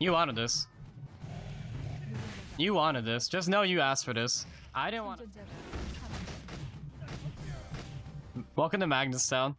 You wanted this. You wanted this. Just know you asked for this. I didn't want it. Welcome to Magnus Town.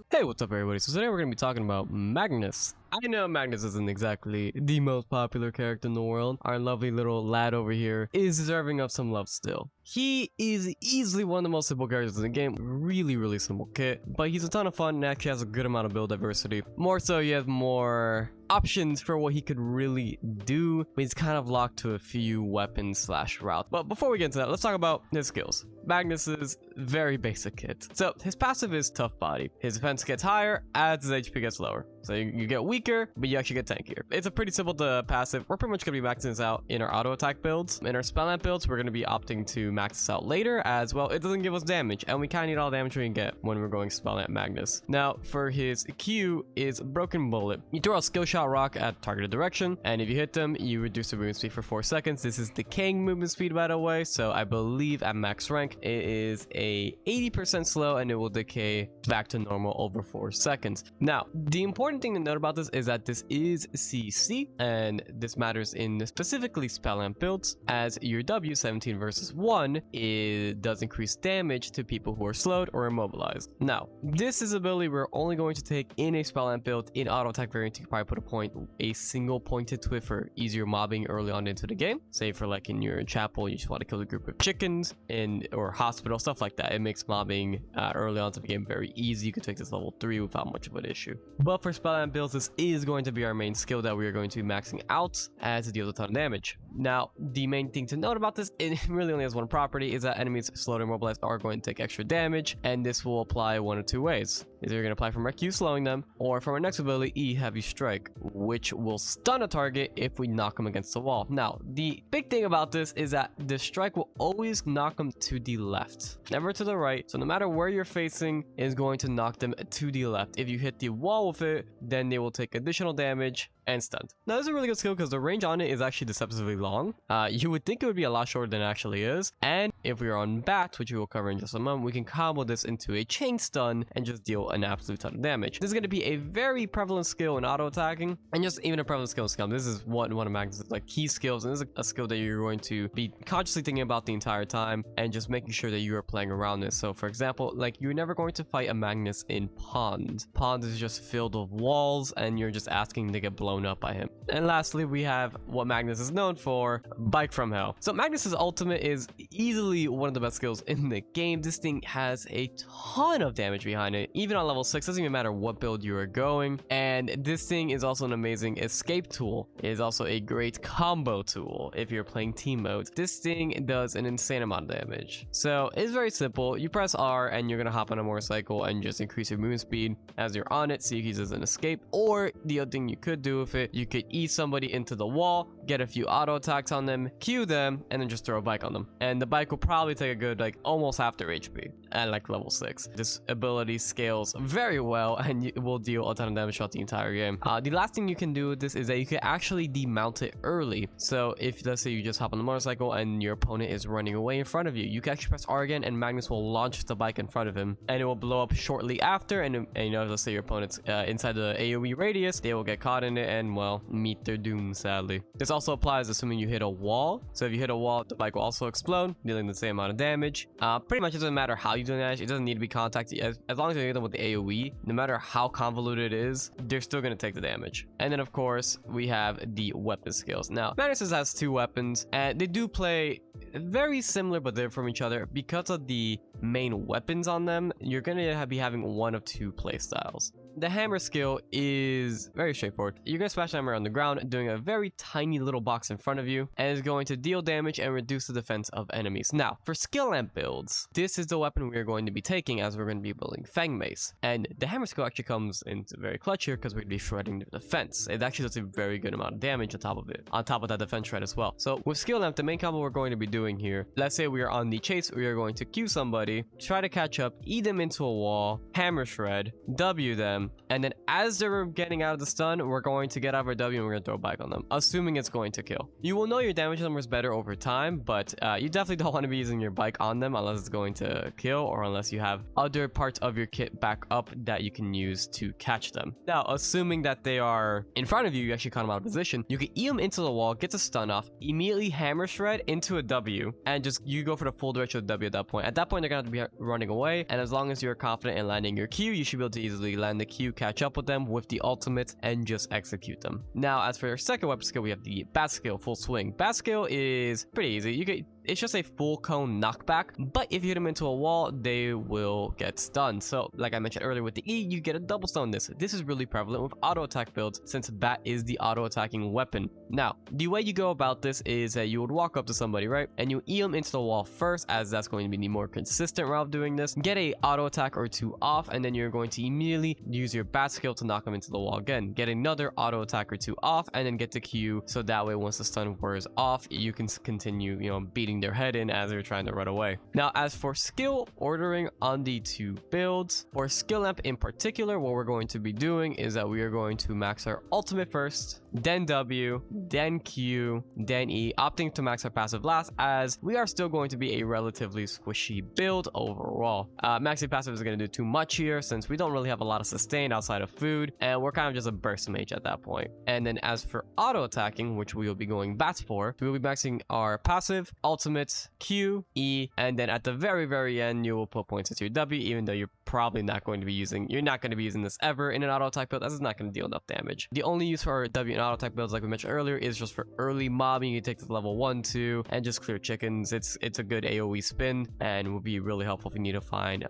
Hey, what's up everybody? So today we're going to be talking about Magnus. I know Magnus isn't exactly the most popular character in the world. Our lovely little lad over here is deserving of some love still. He is easily one of the most simple characters in the game. Really simple kit, but he's a ton of fun and actually has a good amount of build diversity. More so, he has more options for what he could really do, but he's kind of locked to a few weapons slash routes. But before we get into that, let's talk about his skills. Magnus's very basic kit. So his passive is tough body. His defense gets higher as his HP gets lower. So you get weaker, but you actually get tankier. It's a pretty simple passive. We're pretty much going to be maxing this out in our auto attack builds. In our spell amp builds, we're going to be opting to max this out later as well. It doesn't give us damage, and we kind of need all the damage we can get when we're going spell amp Magnus. Now, for his Q is Broken Bullet. You throw a skill shot rock at targeted direction, and if you hit them, you reduce the movement speed for 4 seconds. This is decaying movement speed, by the way, so I believe at max rank, it is a 80% slow, and it will decay back to normal over 4 seconds. Now, the important thing to note about this is that this is CC, and this matters in specifically spell amp builds, as your W17 versus 1 does increase damage to people who are slowed or immobilized. Now, this is ability we're only going to take in a spell amp build. In auto attack variant, you can probably put a single pointed to it for easier mobbing early on into the game. Say for like in your chapel, you just want to kill a group of chickens or hospital, stuff like that. It makes mobbing early on to the game very easy. You can take this level 3 without much of an issue. But for spell amp builds, this is going to be our main skill that we are going to be maxing out as it deals a ton of damage. Now, the main thing to note about this, it really only has one property, is that enemies slowed or immobilized are going to take extra damage, and this will apply one of two ways. Either you're going to apply from our Q slowing them, or from our next ability, E Heavy Strike, which will stun a target if we knock them against the wall. Now, the big thing about this is that the strike will always knock them to the left, never to the right. So no matter where you're facing, is going to knock them to the left. If you hit the wall with it, then they will take additional damage and stunned. Now, this is a really good skill because the range on it is actually deceptively long. You would think it would be a lot shorter than it actually is. And if we are on bats, which we will cover in just a moment, we can combo this into a chain stun and just deal an absolute ton of damage. This is going to be a very prevalent skill in auto attacking, and just even a prevalent skill in Scum. This is one of Magnus' like key skills, and this is a skill that you're going to be consciously thinking about the entire time and just making sure that you are playing around this. So for example, like you're never going to fight a Magnus in Pond. Pond is just filled with walls and you're just asking to get blown up by him. And lastly, we have what Magnus is known for, Bike from Hell. So Magnus's ultimate is easily one of the best skills in the game. This thing has a ton of damage behind it, even on level 6. Doesn't even matter what build you are going. And this thing is also an amazing escape tool. It is also a great combo tool if you're playing team modes. This thing does an insane amount of damage. So it's very simple. You press R and you're gonna hop on a motorcycle and just increase your movement speed as you're on it, so you can use it as an escape. Or the other thing you could do with it, you could ease somebody into the wall, get a few auto attacks on them, Q them, and then just throw a bike on them. And the bike will probably take a good like almost half their HP at like level 6. This ability scales very well and it will deal a ton of damage throughout the entire game. The last thing you can do with this is that you can actually demount it early. So if let's say you just hop on the motorcycle and your opponent is running away in front of you, you can actually press R again and Magnus will launch the bike in front of him and it will blow up shortly after. And you know, let's say your opponent's inside the AoE radius, they will get caught in it and well, meet their doom, sadly. This also applies assuming you hit a wall. So if you hit a wall, the bike will also explode, dealing the same amount of damage. Pretty much it doesn't matter how you do damage. It doesn't need to be contacted. As long as you hit them with the AoE, no matter how convoluted it is, they're still going to take the damage. And then of course, we have the weapon skills. Now, Magnus has 2 weapons and they do play very similar but different from each other. Because of the main weapons on them, you're going to be having one of 2 play styles. The hammer skill is very straightforward. You're going to smash the hammer on the ground, doing a very tiny little box in front of you, and is going to deal damage and reduce the defense of enemies. Now, for skill amp builds, this is the weapon we are going to be taking as we're going to be building Fang Mace. And the hammer skill actually comes into very clutch here because we're going to be shredding the defense. It actually does a very good amount of damage on top of it, on top of that defense shred as well. So with skill amp, the main combo we're going to be doing here, let's say we are on the chase, we are going to Q somebody, somebody, try to catch up, eat them into a wall, hammer shred, W them, and then as they're getting out of the stun, we're going to get out of our W and we're going to throw a bike on them, assuming it's going to kill. You will know your damage numbers better over time, but you definitely don't want to be using your bike on them unless it's going to kill or unless you have other parts of your kit back up that you can use to catch them. Now, assuming that they are in front of you, you actually caught them out of position, you can E them into the wall, get the stun off, immediately hammer shred into a W, and just you go for the full direction of the W at that point. At that point, they're going to have to be running away, and as long as you're confident in landing your Q, you should be able to easily land the Q, catch up with them with the ultimate, and just execute them. Now, as for your second weapon skill, we have the bat skill, full swing. Bat skill is pretty easy. It's just a full cone knockback, but if you hit them into a wall, they will get stunned. So, like I mentioned earlier with the E, you get a double stun this. This is really prevalent with auto attack builds since bat is the auto attacking weapon. Now, the way you go about this is that you would walk up to somebody, right? And you E them into the wall first, as that's going to be the more consistent route of doing this. Get a auto attack or two off, and then you're going to immediately use your bat skill to knock them into the wall again. Get another auto attack or two off, and then get the Q, so that way once the stun wears off, you can continue, beating their head in as they're trying to run away. Now, as for skill ordering on the two builds, for skill lamp in particular, what we're going to be doing is that we are going to max our ultimate first, then W, then Q, then E, opting to max our passive last, as we are still going to be a relatively squishy build overall. Maxing passive is going to do too much here since we don't really have a lot of sustain outside of food, and we're kind of just a burst mage at that point. And then as for auto attacking, which we will be going bats for, we will be maxing our passive, ultimate, Q, E, and then at the very end, you will put points into your W, even though you're probably not going to be using, this ever in an auto attack build, as it's not going to deal enough damage. The only use for our W in auto attack builds, like we mentioned earlier, is just for early mobbing. You take to level 1, 2, and just clear chickens. It's a good AoE spin, and will be really helpful if you need to find,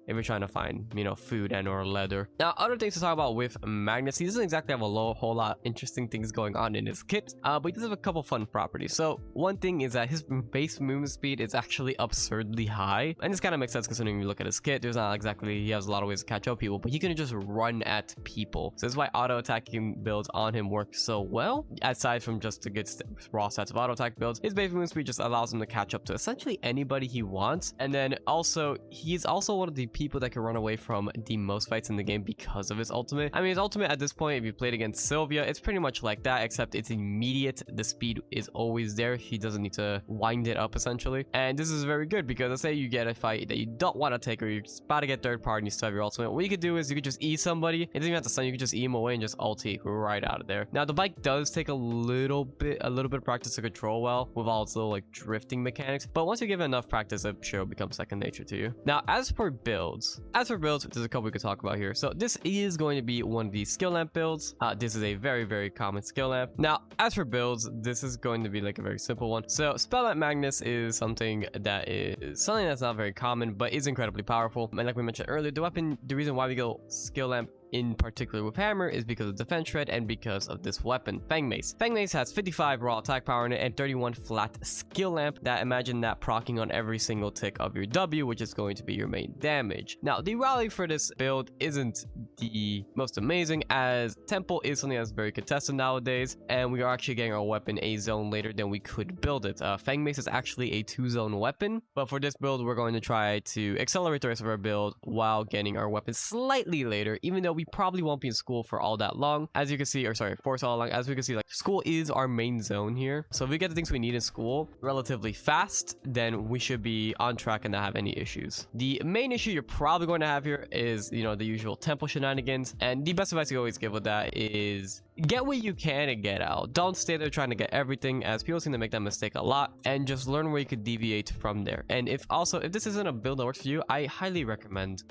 if you're trying to find, food and or leather. Now, other things to talk about with Magnus, he doesn't exactly have a whole lot of interesting things going on in his kit, but he does have a couple fun properties. So one thing is that his base movement speed is actually absurdly high, and this kind of makes sense considering you look at his kit. There's not exactly, he has a lot of ways to catch up people, but he can just run at people. So this is why auto attacking builds on him work so well. Aside from just to get raw stats of auto attack builds, his base movement speed just allows him to catch up to essentially anybody he wants. And then also, he's also one of the people that can run away from the most fights in the game because of his ultimate. I mean, his ultimate at this point, if you played against Sylvia, it's pretty much like that, except it's immediate. The speed is always there. He doesn't need to wind it up essentially. And this is very good because let's say you get a fight that you don't want to take, or you're about to get third party and you still have your ultimate. What you could do is you could just E somebody. It doesn't even have to stun, you could just E him away and just ulti right out of there. Now the bike does take a little bit of practice to control well with all its little like drifting mechanics, but once you give it enough practice, I'm sure it'll become second nature to you. Now as for builds, there's a couple we could talk about here. So this is going to be one of these skill lamp builds. This is a very common skill lamp. Now as for builds, this is going to be like a very simple one. So spell lamp Magnus is something that's not very common, but is incredibly powerful. And like we mentioned earlier, the reason why we go skill lamp in particular with hammer is because of defense shred and because of this weapon, Fang Mace. Fang Mace has 55 raw attack power in it and 31 flat skill lamp. That imagine that proccing on every single tick of your W, which is going to be your main damage. Now the rally for this build isn't the most amazing, as temple is something that's very contested nowadays, and we are actually getting our weapon a zone later than we could build it. Fang Mace is actually a 2-zone weapon, but for this build we're going to try to accelerate the rest of our build while getting our weapon slightly later, even though we probably won't be in school for all that long, as you can see, or sorry, for so long. As we can see, like, school is our main zone here, so if we get the things we need in school relatively fast, then we should be on track and not have any issues. The main issue you're probably going to have here is, the usual temple shenanigans, and the best advice you always give with that is get what you can and get out. Don't stay there trying to get everything, as people seem to make that mistake a lot, and just learn where you could deviate from there. And if this isn't a build that works for you, I highly recommend,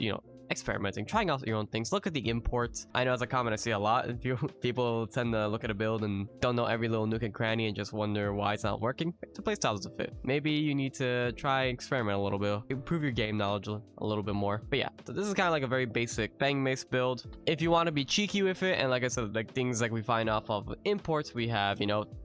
experimenting, trying out your own things. Look at the imports. I know as a comment I see a lot. People tend to look at a build and don't know every little nook and cranny and just wonder why it's not working. The playstyle doesn't fit. Maybe you need to try experiment a little bit, improve your game knowledge a little bit more. But yeah, so this is kind of like a very basic Fang Mace build. If you want to be cheeky with it, and like I said, like things like we find off of imports, we have,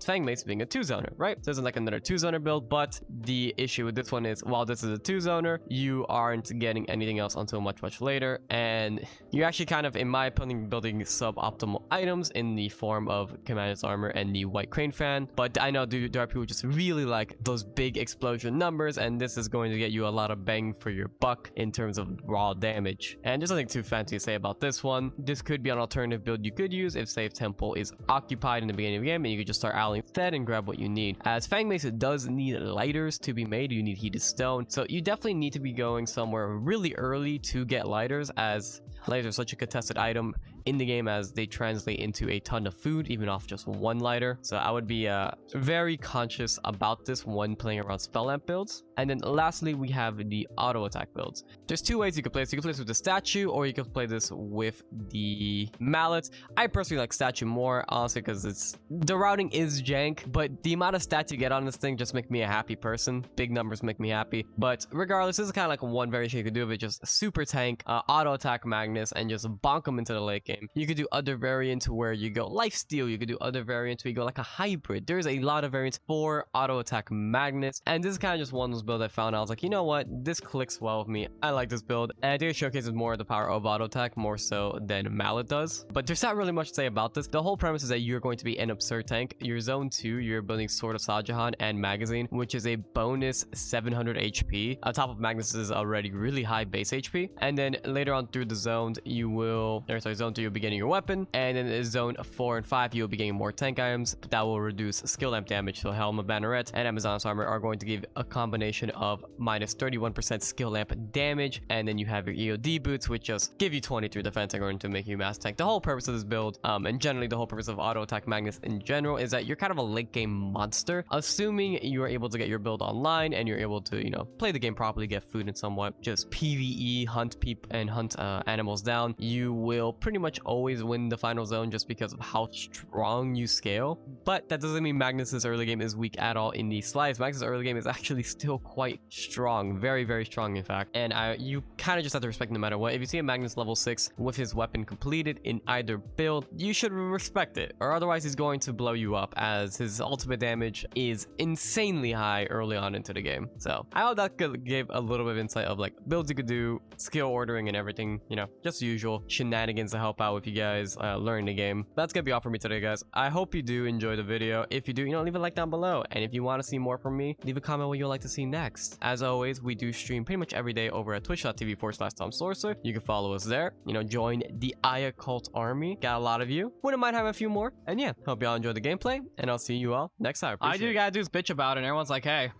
Fang Mace being a 2-zoner, right? So this is like another 2-zoner build, but the issue with this one is while this is a 2-zoner, you aren't getting anything else until much later. later, and you're actually kind of, in my opinion, building suboptimal items in the form of Commandant's armor and the white crane fan. But I know there are people who just really like those big explosion numbers, and this is going to get you a lot of bang for your buck in terms of raw damage. And there's nothing too fancy to say about this one. This could be an alternative build you could use if, say, if temple is occupied in the beginning of the game, and you could just start allying instead and grab what you need. As Fang Mace does need lighters to be made, you need heated stone, so you definitely need to be going somewhere really early to get lighters, as lighters are such a contested item in the game as they translate into a ton of food even off just one lighter. So I would be very conscious about this when playing around spell lamp builds. And then lastly, we have the auto attack builds. There's two ways you can play this. You can play this with the statue, or you can play this with the mallet. I personally like statue more, honestly, because the routing is jank, but the amount of stats you get on this thing just make me a happy person. Big numbers make me happy. But regardless, this is kind of like one variation you could do of it, just super tank, auto attack Magnus, and just bonk them into the late game. You could do other variants where you go lifesteal. You could do other variants where you go like a hybrid. There's a lot of variants for auto attack Magnus, and this is kind of just one of those builds I found. I was like, you know what, this clicks well with me. I like this build, and I think it showcases more the power of auto attack more so than mallet does. But there's not really much to say about this. The whole premise is that you're going to be an absurd tank. Your zone 2, you're building Sword of Sajahan and Magazine, which is a bonus 700 HP on top of Magnus's already really high base HP. And then later on through the zones, you will, zone 2, you'll be getting your weapon, and then in zone 4 and 5, you'll be getting more tank items that will reduce skill lamp damage. So Helm of Banneret and Amazon's armor are going to give a combination of minus 31% skill lamp damage, and then you have your EOD boots, which just give you 23 defense and going to make you mass tank. The whole purpose of this build, and generally the whole purpose of auto attack Magnus in general, is that you're kind of a late game monster, assuming you are able to get your build online and you're able to, you know, play the game properly, get food and somewhat just PvE, hunt animals down. You will pretty much always win the final zone just because of how strong you scale. But that doesn't mean Magnus's early game is weak at all in the slides. Magnus's early game is actually still quite strong, very strong in fact, and you kind of just have to respect no matter what. If you see a Magnus level 6 with his weapon completed in either build, you should respect it, or otherwise he's going to blow you up, as his ultimate damage is insanely high early on into the game. So I hope that gave a little bit of insight of like builds you could do, skill ordering and everything, you know, just the usual shenanigans to help out with you guys learning the game. That's gonna be all for me today, guys. I hope you do enjoy the video. If you do, you know, leave a like down below, and if you want to see more from me, leave a comment what you'd like to see next. As always, we do stream pretty much every day over at twitch.tv/TomSorcerer. You can follow us there, you know, join the Aya cult army. Got a lot of you, wouldn't mind having a few more. And yeah, hope y'all enjoy the gameplay, and I'll see you all next time. I do gotta do this bitch about it, and everyone's like, hey,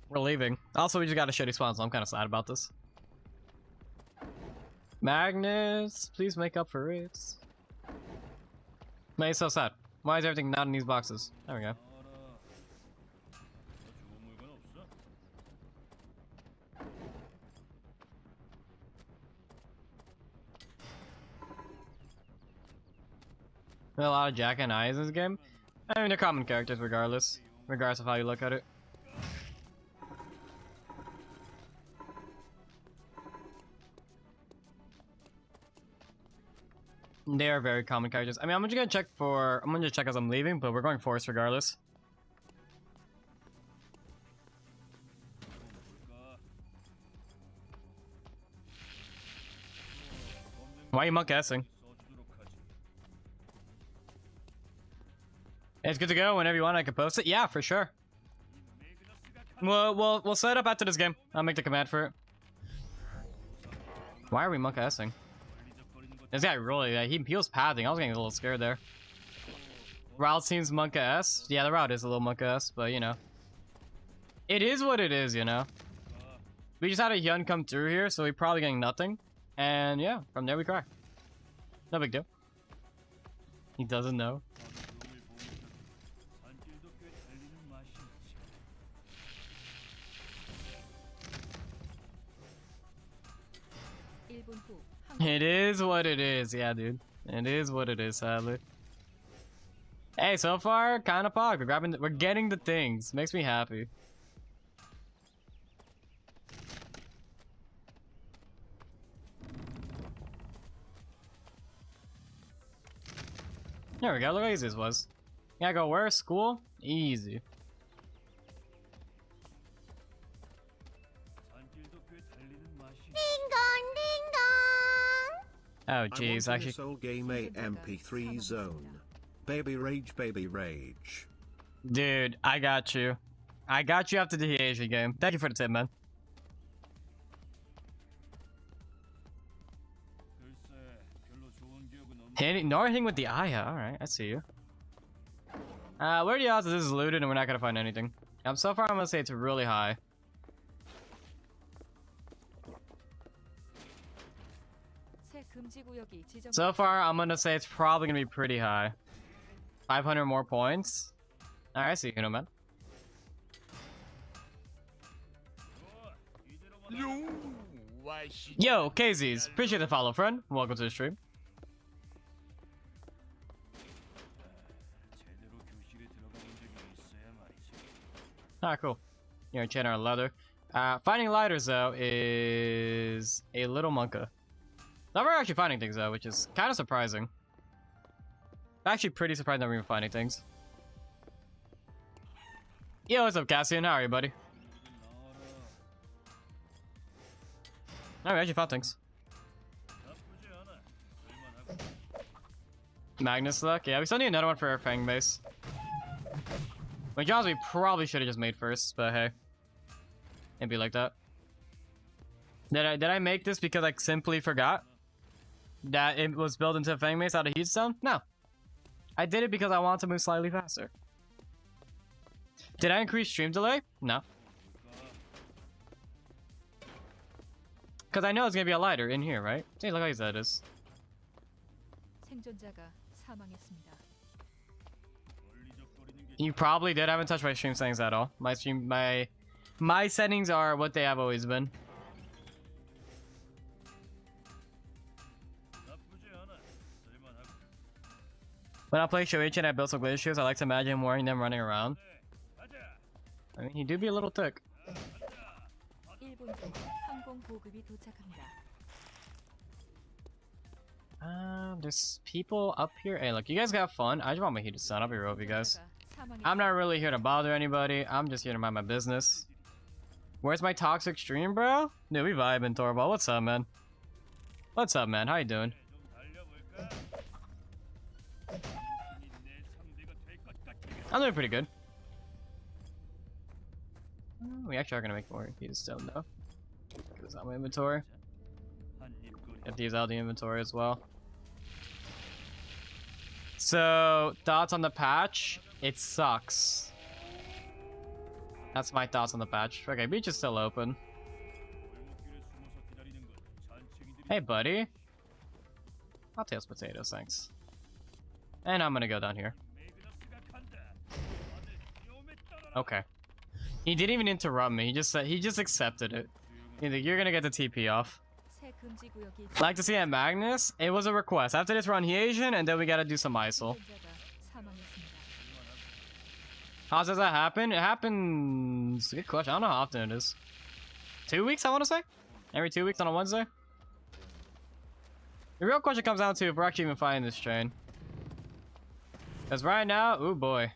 we're leaving. Also, we just got a shitty spawn, so I'm kind of sad about this. Magnus, please make up for it. Man, it's so sad. Why is everything not in these boxes? There we go. A lot of Jack and Eyes in this game. I mean, they're common characters regardless of how you look at it. They are very common characters. I mean, I'm just gonna check as I'm leaving, but we're going force regardless. Why are you monk-assing? It's good to go whenever you want. I can post it. Yeah, for sure. We'll set it up after this game. I'll make the command for it. Why are we monk-assing? This guy really, he was pathing. I was getting a little scared there. Route seems monk-ass. Yeah, the route is a little monk-ass, but you know. It is what it is, you know. We just had a Hyun come through here, so we're probably getting nothing. And yeah, from there we cry. No big deal. He doesn't know. It is what it is, yeah, dude. It is what it is, sadly. Hey, so far, kind of pog. We're getting the things. Makes me happy. There we go. Look how easy this was. Yeah, go where? School? Easy. Oh jeez, actually. Soul game a MP3 zone. Baby rage, baby rage. Dude, I got you. I got you after the Asian game. Thank you for the tip, man. No hitting with the eye. Alright, I see you. What are the odds that this is looted and we're not gonna find anything? So far, I'm gonna say it's really high. So far, I'm gonna say it's probably gonna be pretty high. 500 more points. Alright, I see you, man. Yo, KZs. Appreciate the follow, friend. Welcome to the stream. Alright, cool. You're in channel leather. Finding lighters, though, is a little monka. Not very actually finding things, though, which is kind of surprising. Actually pretty surprised that we're even finding things. Yo, what's up, Cassian? How are you, buddy? Oh, we actually found things. Magnus luck? Yeah, we still need another one for our Fang base. Which honestly, we probably should have just made first, but hey. It'd be like that. Did I make this because I simply forgot that it was built into a Fang base out of Heatstone? No. I did it because I wanted to move slightly faster. Did I increase stream delay? No. Because I know it's gonna be a lighter in here, right? See, look how easy that is. You probably did. I haven't touched my stream settings at all. My settings are what they have always been. When I play Shoichi and I build some glacier shoes, I like to imagine him wearing them running around. I mean, he do be a little thick. There's people up here. Hey, look, you guys got fun. I just want my heat to stun. I'll be real with you guys. I'm not really here to bother anybody. I'm just here to mind my business. Where's my toxic stream, bro? Dude, we vibing, Torvald. What's up, man? What's up, man? How you doing? I'm doing pretty good. We actually are gonna make more heated stone though. Get this out of my inventory. Get these out of the inventory as well. So, thoughts on the patch? It sucks. That's my thoughts on the patch. Okay, beach is still open. Hey, buddy. I'll take those potatoes, thanks. And I'm gonna go down here. Okay. He didn't even interrupt me. He just said he just accepted it. You're gonna get the TP off. Like to see at Magnus? It was a request. After this, we're on Asian, and then we gotta do some ISIL. How does that happen? It happens. Good question. I don't know how often it is. 2 weeks, I want to say. Every 2 weeks on a Wednesday. The real question comes down to if we're actually even finding this train. Because right now, oh boy.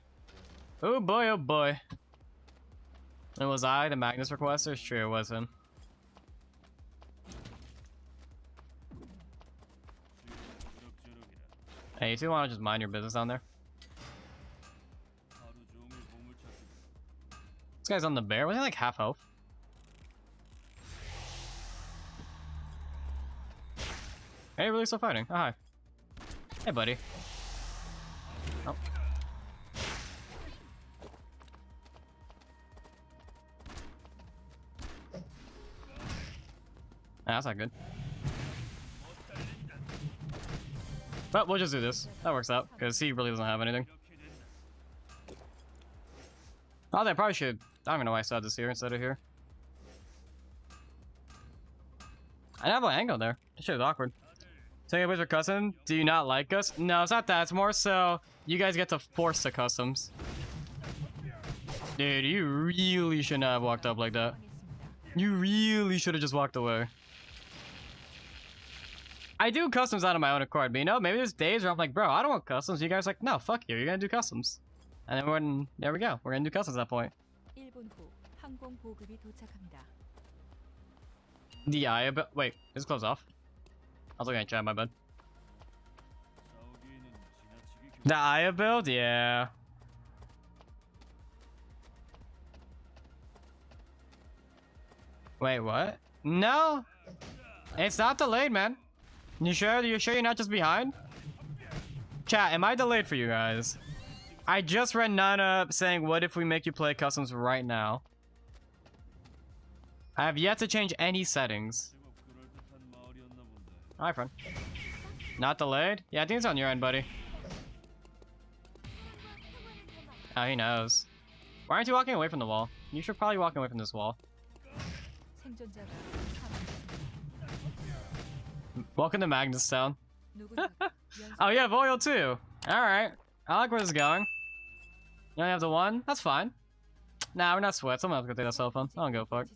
Oh boy, oh boy. And was I the Magnus requester? It's true, it was him. Hey, you two want to just mind your business down there? This guy's on the bear. Was he like half health? Hey, really still fighting? Oh, hi. Hey, buddy. Oh. That's not good. But we'll just do this. That works out, because he really doesn't have anything. Oh, they probably should. I don't even know why I saw this here instead of here. I have an angle there. This shit is awkward. Take a picture custom. Do you not like us? No, it's not that. It's more so you guys get to force the customs. Dude, you really should not have walked up like that. You really should have just walked away. I do customs out of my own accord, but you know, maybe there's days where I'm like, bro, I don't want customs. You guys are like, no, fuck you. You're gonna do customs. And then there we go. We're gonna do customs at that point. The eye, but wait, is it closed off? was looking at chat, my bad. The Aya build? Yeah. Wait, what? No! It's not delayed, man. You sure? You sure you're not just behind? Chat, am I delayed for you guys? I just read Nana saying, what if we make you play customs right now? I have yet to change any settings. Hi, friend. Not delayed? Yeah, I think it's on your end, buddy. Oh, he knows. Why aren't you walking away from the wall? You should probably walk away from this wall. Welcome to Magnus Town. Oh, you have oil too. Alright. I like where this is going. You only have the one? That's fine. Nah, we're not sweat. Someone else can take that cell phone. I don't go fuck.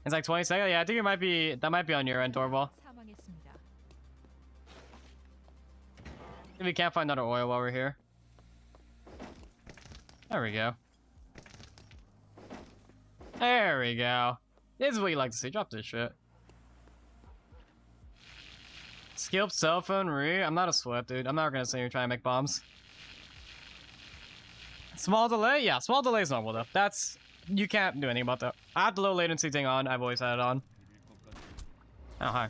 It's like 20 seconds? Yeah, I think it might be, that might be on your end, Torval. If we can't find another oil while we're here. There we go. There we go. This is what you like to see. Drop this shit. Skip cell phone re. I'm not a sweat, dude. I'm not gonna say you're trying to make bombs. Small delay? Yeah, small delay is normal though. That's... You can't do anything about that. I have the low latency thing on. I've always had it on. Oh, hi.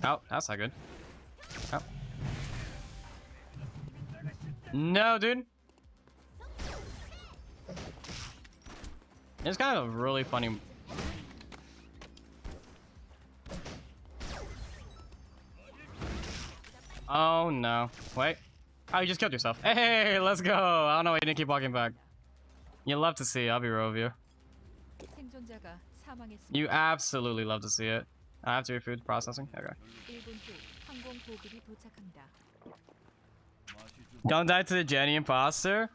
Oh, that's not good. Oh. No, dude. It's kind of really funny. Oh no. Wait. Oh, you just killed yourself. Hey, let's go. I don't know why you didn't keep walking back. You love to see it. I'll be real with you. You absolutely love to see it. I have to refood processing. Okay. Don't die to the Jenny imposter.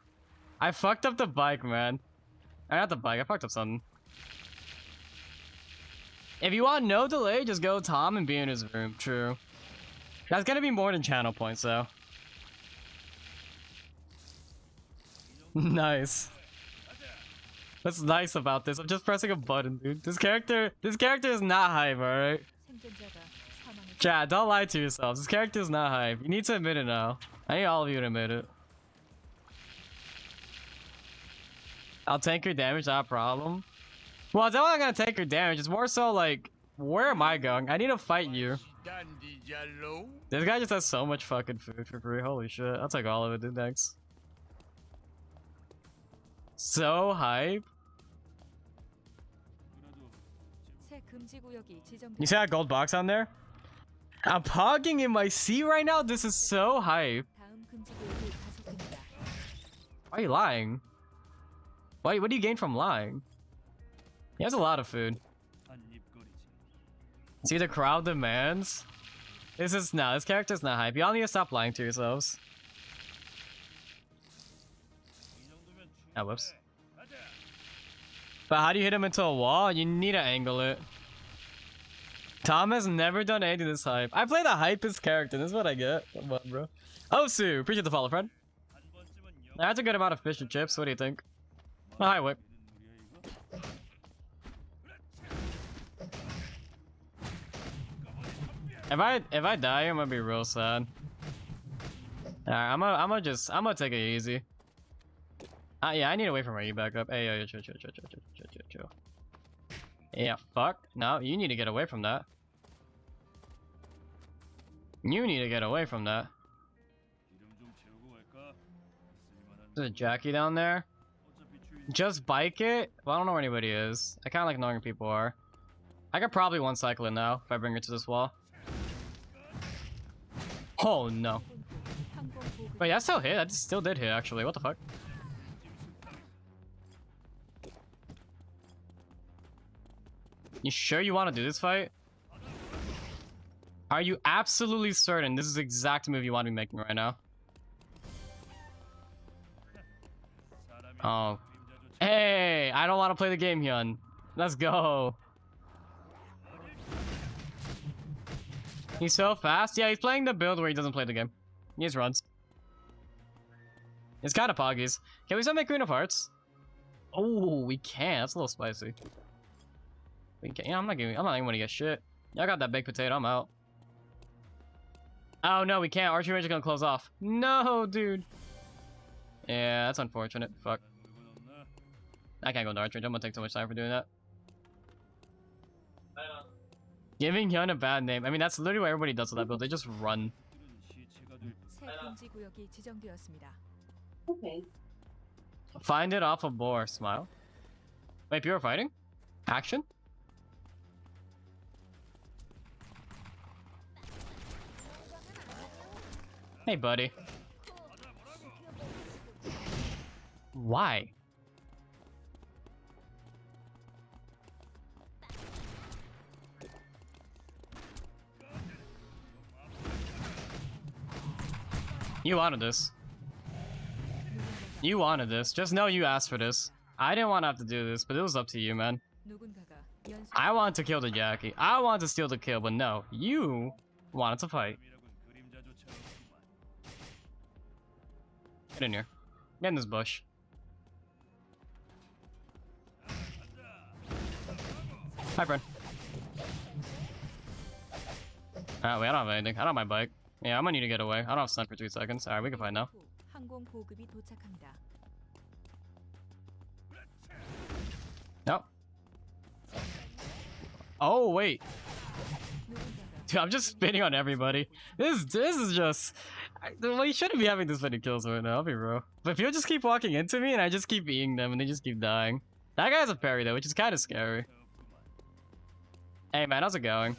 I fucked up the bike, man. Not the bike. I fucked up something. If you want no delay, just go Tom and be in his room. True. That's gonna be more than channel points, though. Nice. What's nice about this? I'm just pressing a button, dude. This character is not hype, alright? Chat, don't lie to yourselves. This character is not hype. You need to admit it now. I need all of you to admit it. I'll tank your damage, not a problem. Well, it's not gonna take your damage. It's more so like, where am I going? I need to fight you. This guy just has so much fucking food for free. Holy shit. I'll take all of it, dude. Thanks. So hype. You see that gold box on there? I'm pogging in my seat right now? This is so hype. Why are you lying? Wait, what do you gain from lying? He has a lot of food. See, the crowd demands. This character's not hype. Y'all need to stop lying to yourselves. Ah, whoops. But how do you hit him into a wall? You need to angle it. Tom has never done anything this hype. I play the hypest character. This is what I get. Come on, bro. Osu, appreciate the follow, friend. That's a good amount of fish and chips. What do you think? Oh, hi, Whip. If I die, I'm gonna be real sad. Alright, I'm gonna take it easy. Yeah, I need to wait for my E back up. Hey, yo, chill. Yeah, fuck. No, you need to get away from that. You need to get away from that. There's a Jackie down there. Just bike it? Well, I don't know where anybody is. I kind of like knowing where people are. I could probably one cycle it now if I bring it to this wall. Oh no. Wait, that still hit? That still did hit actually. What the fuck? You sure you want to do this fight? Are you absolutely certain this is the exact move you want to be making right now? Oh. Hey, I don't want to play the game, Hyun. Let's go. He's so fast. Yeah, he's playing the build where he doesn't play the game. He just runs. It's kind of poggies. Can we still make Queen of Hearts? Oh, we can. That's a little spicy. We can. Yeah, I'm not even gonna get shit. Y'all got that baked potato. I'm out. Oh no, we can't. Archery range is gonna close off. No, dude. Yeah, that's unfortunate. Fuck. I can't go into archery range. I'm gonna take too much time for doing that. Giving Hyun a bad name. I mean, that's literally what everybody does with that build. They just run. Okay. Find it off a boar. Smile. Wait, people are fighting? Action? Hey, buddy. Why? You wanted this. You wanted this. Just know you asked for this. I didn't want to have to do this, but it was up to you, man. I wanted to kill the Jackie. I wanted to steal the kill, but no. You wanted to fight. Get in here. Get in this bush. Hi, friend. Wait, I don't have anything. I don't have my bike. Yeah, I'm gonna need to get away. I don't have stun for 2 seconds. Alright, we can fight now. Nope. Oh, wait. Dude, I'm just spinning on everybody. This is just... we shouldn't be having this many kills right now, I'll be real. But people just keep walking into me and I just keep eating them and they just keep dying. That guy has a parry though, which is kind of scary. Hey man, how's it going?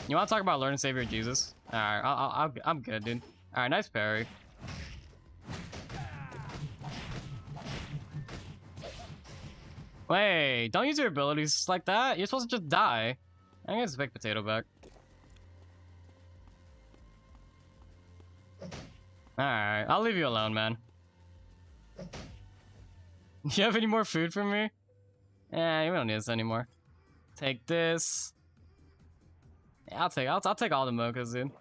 You want to talk about Lord and Savior Jesus? Alright, I'm good, dude. Alright, nice parry. Wait, don't use your abilities like that. You're supposed to just die. I'm gonna pick potato back. Alright, I'll leave you alone, man. Do you have any more food for me? Yeah, we don't need this anymore. Take this. Yeah, I'll take all the mochas, dude.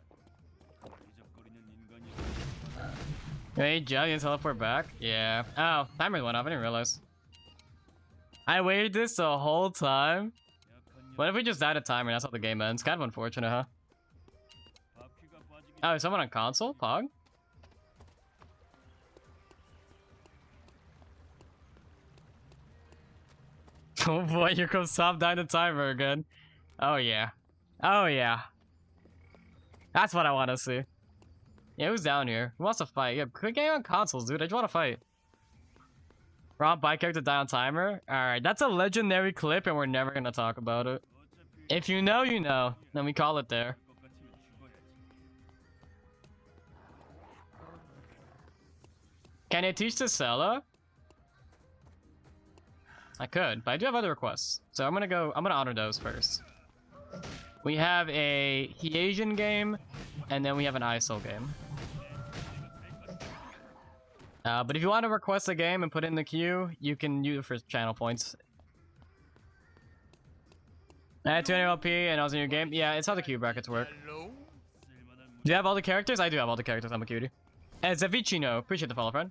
Hey, Joe, you teleport back? Yeah. Oh, timer went off. I didn't realize. I waited this the whole time. What if we just died a timer? That's how the game ends. Kind of unfortunate, huh? Oh, is someone on console? Pog? Oh boy, here comes Top dying the timer again. Oh yeah. Oh yeah. That's what I want to see. Yeah, who's down here? Who wants to fight? Yeah, quick game on consoles, dude. I just want to fight. Rob bike character die on timer? Alright, that's a legendary clip and we're never gonna talk about it. If you know, you know. Then we call it there. Can I teach the Sella? I could, but I do have other requests. So I'm gonna honor those first. We have a Asian game, and then we have an ISO game. But if you want to request a game and put it in the queue, you can use it for channel points. I had 200 LP and I was in your game. Yeah, it's how the queue brackets work. Do you have all the characters? I do have all the characters. I'm a cutie. And it's Zavicino. Appreciate the follow, friend.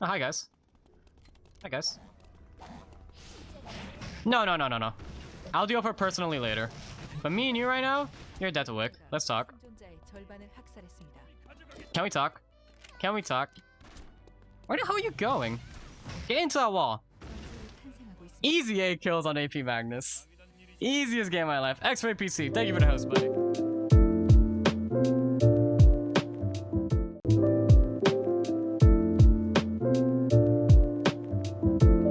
Oh, hi, guys. Hi, guys. No. I'll deal for it personally later. But me and you right now, you're dead to Wick. Let's talk. Can we talk? Can we talk? Where the hell are you going? Get into that wall. Easy 8 kills on AP Magnus. Easiest game of my life. X-Ray PC. Thank you for the host, buddy.